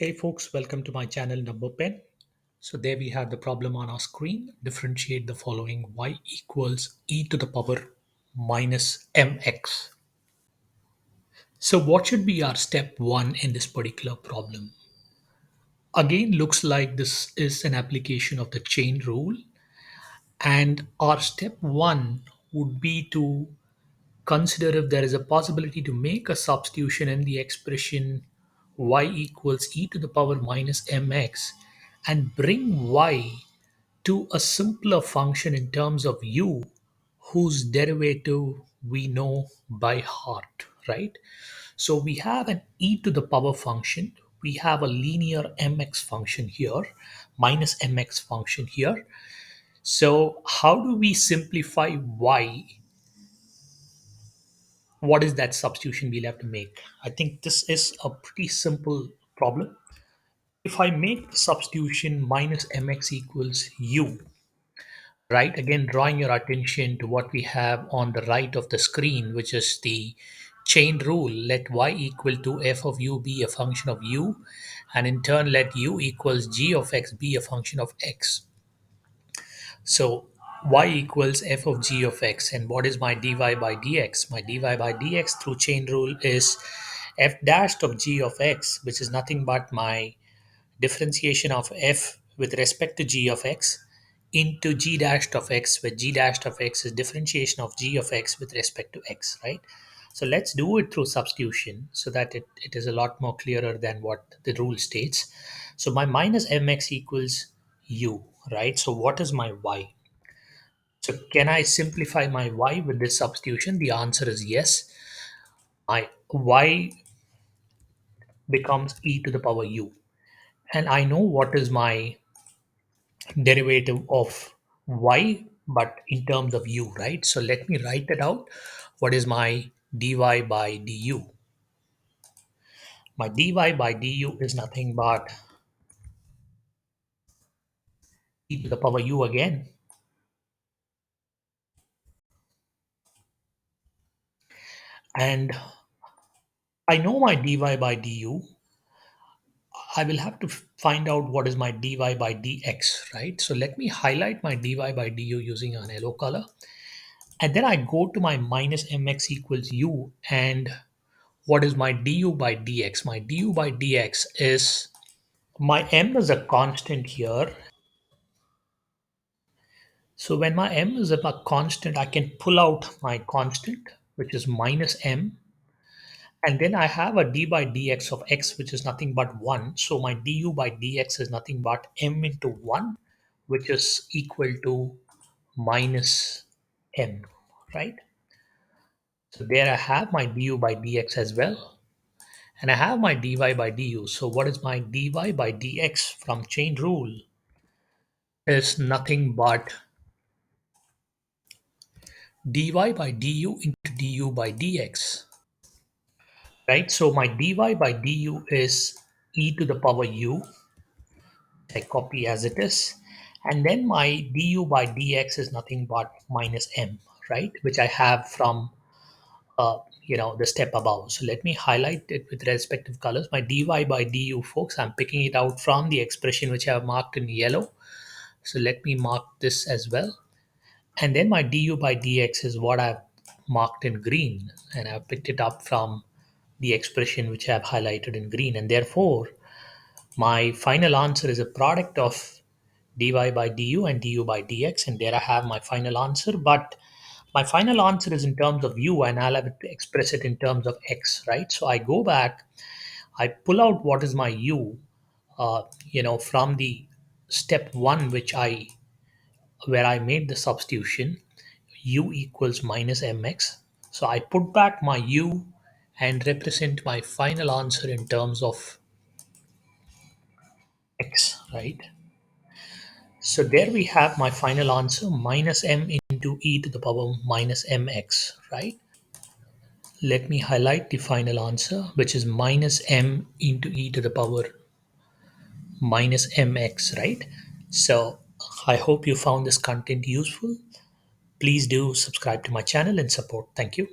Hey folks, welcome to my channel Number Pen. So there we have the problem on our screen. Differentiate the following: y equals e to the power minus mx. So what should be our step one in this particular problem? Again, looks like this is an application of the chain rule, and our step one would be to consider if there is a possibility to make a substitution in the expression y equals e to the power minus mx and bring y to a simpler function in terms of u whose derivative we know by heart, right? So we have an e to the power function, we have a linear mx function here, minus mx function here. So how do we simplify y? What is that substitution we'll have to make? I think this is a pretty simple problem. If I make the substitution minus mx equals u, right, again drawing your attention to what we have on the right of the screen, which is the chain rule. Let y equal to f of u be a function of u, and in turn let u equals g of x be a function of x. So y equals f of g of x, and what is my dy by dx? My dy by dx through chain rule is f dashed of g of x, which is nothing but my differentiation of f with respect to g of x into g dashed of x, where g dashed of x is differentiation of g of x with respect to x, right? So let's do it through substitution so that it is a lot more clearer than what the rule states. So my minus mx equals u, right? So what is my y? So can I simplify my y with this substitution? The answer is yes. My y becomes e to the power u. And I know what is my derivative of y, but in terms of u, right? So let me write it out. What is my dy by du? My dy by du is nothing but e to the power u again. And I know my dy by du. I will have to find out what is my dy by dx, right? So let me highlight my dy by du using an yellow color. And then I go to my minus mx equals u. And what is my du by dx? My du by dx is, my m is a constant here. So when my m is a constant, I can pull out my constant, which is minus m. And then I have a d by dx of x, which is nothing but 1. So my du by dx is nothing but m into 1, which is equal to minus m, right? So there I have my du by dx as well. And I have my dy by du. So what is my dy by dx from chain rule? Is nothing but dy by du into du by dx, right? So my dy by du is e to the power u. I copy as it is. And then my du by dx is nothing but minus m, right? Which I have from the step above. So let me highlight it with respective colors. My dy by du, folks, I'm picking it out from the expression which I have marked in yellow. So let me mark this as well. And then my du by dx is what I've marked in green, and I've picked it up from the expression which I've highlighted in green. And therefore, my final answer is a product of dy by du and du by dx, and there I have my final answer. But my final answer is in terms of u, and I'll have to express it in terms of x, right? So I go back, I pull out what is my u, from the step one, where I made the substitution, u equals minus mx. So I put back my u and represent my final answer in terms of x, right? So there we have my final answer, minus m into e to the power minus mx, right? Let me highlight the final answer, which is minus m into e to the power minus mx, right? So I hope you found this content useful. Please do subscribe to my channel and support. Thank you.